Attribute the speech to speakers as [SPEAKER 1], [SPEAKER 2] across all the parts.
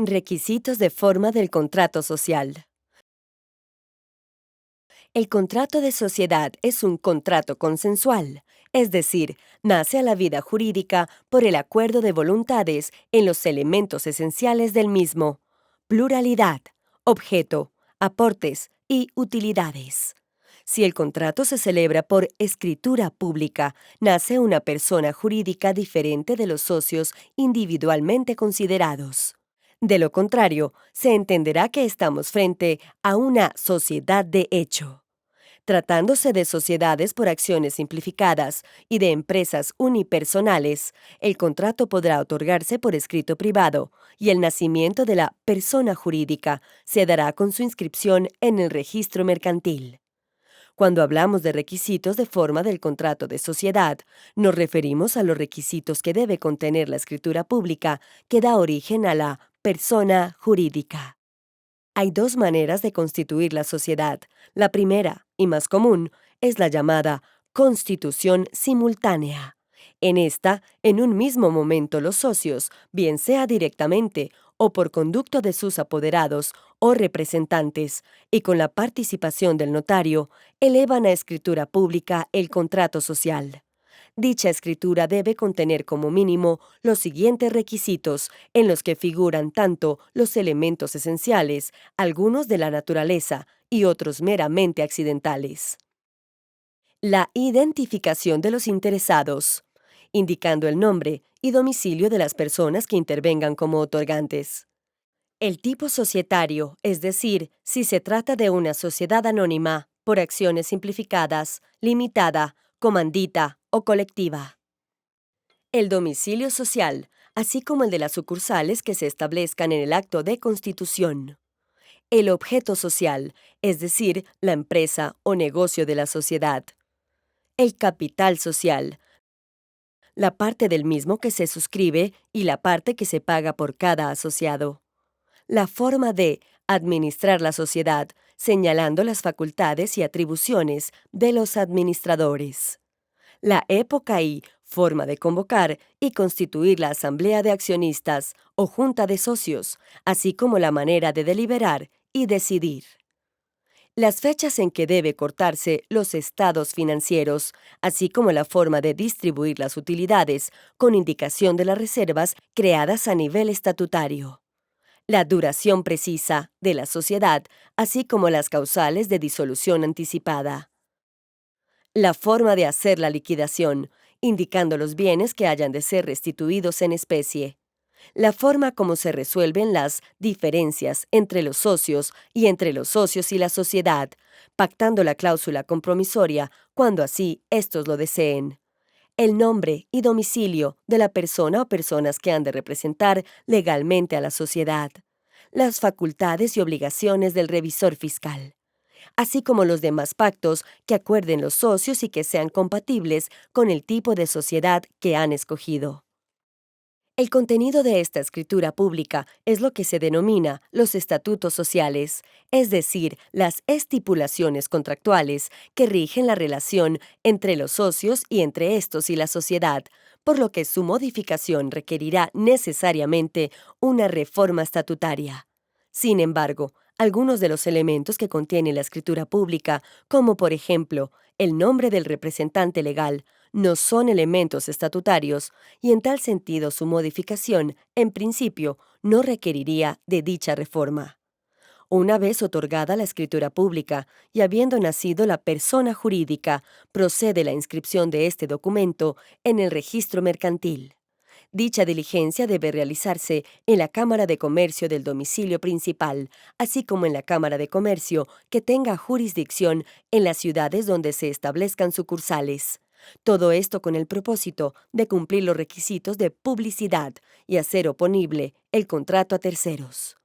[SPEAKER 1] Requisitos de forma del contrato social. El contrato de sociedad es un contrato consensual, es decir, nace a la vida jurídica por el acuerdo de voluntades en los elementos esenciales del mismo: pluralidad, objeto, aportes y utilidades. Si el contrato se celebra por escritura pública, nace una persona jurídica diferente de los socios individualmente considerados. De lo contrario, se entenderá que estamos frente a una sociedad de hecho. Tratándose de sociedades por acciones simplificadas y de empresas unipersonales, el contrato podrá otorgarse por escrito privado y el nacimiento de la persona jurídica se dará con su inscripción en el registro mercantil. Cuando hablamos de requisitos de forma del contrato de sociedad, nos referimos a los requisitos que debe contener la escritura pública que da origen a la persona jurídica. Hay dos maneras de constituir la sociedad. La primera, y más común, es la llamada constitución simultánea. En esta, en un mismo momento los socios, bien sea directamente o por conducto de sus apoderados o representantes, y con la participación del notario, elevan a escritura pública el contrato social. Dicha escritura debe contener como mínimo los siguientes requisitos, en los que figuran tanto los elementos esenciales, algunos de la naturaleza y otros meramente accidentales. La identificación de los interesados, indicando el nombre y domicilio de las personas que intervengan como otorgantes. El tipo societario, es decir, si se trata de una sociedad anónima, por acciones simplificadas, limitada, comandita o colectiva. El domicilio social, así como el de las sucursales que se establezcan en el acto de constitución. El objeto social, es decir, la empresa o negocio de la sociedad. El capital social, la parte del mismo que se suscribe y la parte que se paga por cada asociado. La forma de administrar la sociedad, señalando las facultades y atribuciones de los administradores. La época y forma de convocar y constituir la asamblea de accionistas o junta de socios, así como la manera de deliberar y decidir. Las fechas en que debe cortarse los estados financieros, así como la forma de distribuir las utilidades, con indicación de las reservas creadas a nivel estatutario. La duración precisa de la sociedad, así como las causales de disolución anticipada. La forma de hacer la liquidación, indicando los bienes que hayan de ser restituidos en especie. La forma como se resuelven las diferencias entre los socios y entre los socios y la sociedad, pactando la cláusula compromisoria cuando así éstos lo deseen. El nombre y domicilio de la persona o personas que han de representar legalmente a la sociedad. Las facultades y obligaciones del revisor fiscal, así como los demás pactos que acuerden los socios y que sean compatibles con el tipo de sociedad que han escogido. El contenido de esta escritura pública es lo que se denomina los estatutos sociales, es decir, las estipulaciones contractuales que rigen la relación entre los socios y entre estos y la sociedad, por lo que su modificación requerirá necesariamente una reforma estatutaria. Sin embargo, algunos de los elementos que contiene la escritura pública, como por ejemplo el nombre del representante legal, no son elementos estatutarios y en tal sentido su modificación, en principio, no requeriría de dicha reforma. Una vez otorgada la escritura pública y habiendo nacido la persona jurídica, procede la inscripción de este documento en el registro mercantil. Dicha diligencia debe realizarse en la Cámara de Comercio del domicilio principal, así como en la Cámara de Comercio que tenga jurisdicción en las ciudades donde se establezcan sucursales. Todo esto con el propósito de cumplir los requisitos de publicidad y hacer oponible el contrato a terceros.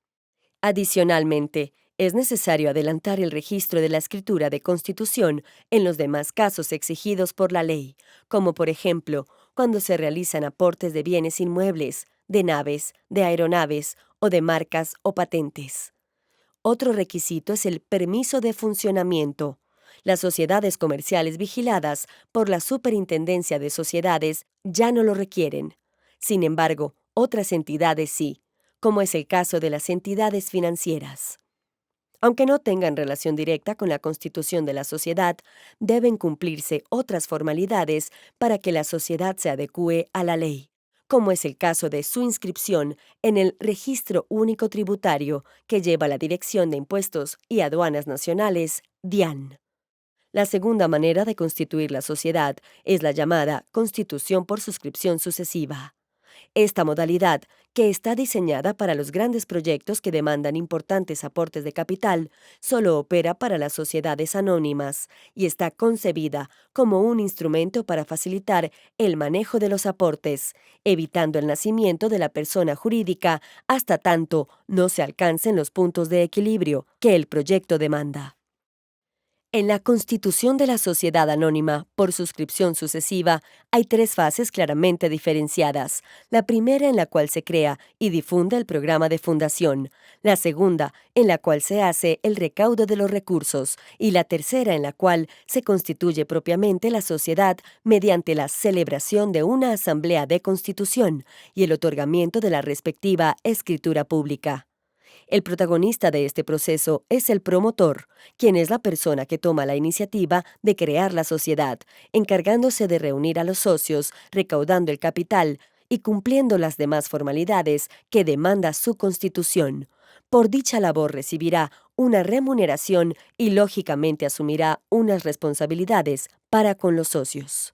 [SPEAKER 1] Adicionalmente, es necesario adelantar el registro de la escritura de constitución en los demás casos exigidos por la ley, como por ejemplo, cuando se realizan aportes de bienes inmuebles, de naves, de aeronaves o de marcas o patentes. Otro requisito es el permiso de funcionamiento. Las sociedades comerciales vigiladas por la Superintendencia de Sociedades ya no lo requieren. Sin embargo, otras entidades sí, como es el caso de las entidades financieras. Aunque no tengan relación directa con la constitución de la sociedad, deben cumplirse otras formalidades para que la sociedad se adecúe a la ley, como es el caso de su inscripción en el Registro Único Tributario, que lleva la Dirección de Impuestos y Aduanas Nacionales, DIAN. La segunda manera de constituir la sociedad es la llamada constitución por suscripción sucesiva. Esta modalidad, que está diseñada para los grandes proyectos que demandan importantes aportes de capital, solo opera para las sociedades anónimas y está concebida como un instrumento para facilitar el manejo de los aportes, evitando el nacimiento de la persona jurídica hasta tanto no se alcancen los puntos de equilibrio que el proyecto demanda. En la constitución de la sociedad anónima por suscripción sucesiva hay tres fases claramente diferenciadas. La primera en la cual se crea y difunde el programa de fundación, la segunda en la cual se hace el recaudo de los recursos y la tercera en la cual se constituye propiamente la sociedad mediante la celebración de una asamblea de constitución y el otorgamiento de la respectiva escritura pública. El protagonista de este proceso es el promotor, quien es la persona que toma la iniciativa de crear la sociedad, encargándose de reunir a los socios, recaudando el capital y cumpliendo las demás formalidades que demanda su constitución. Por dicha labor recibirá una remuneración y lógicamente asumirá unas responsabilidades para con los socios.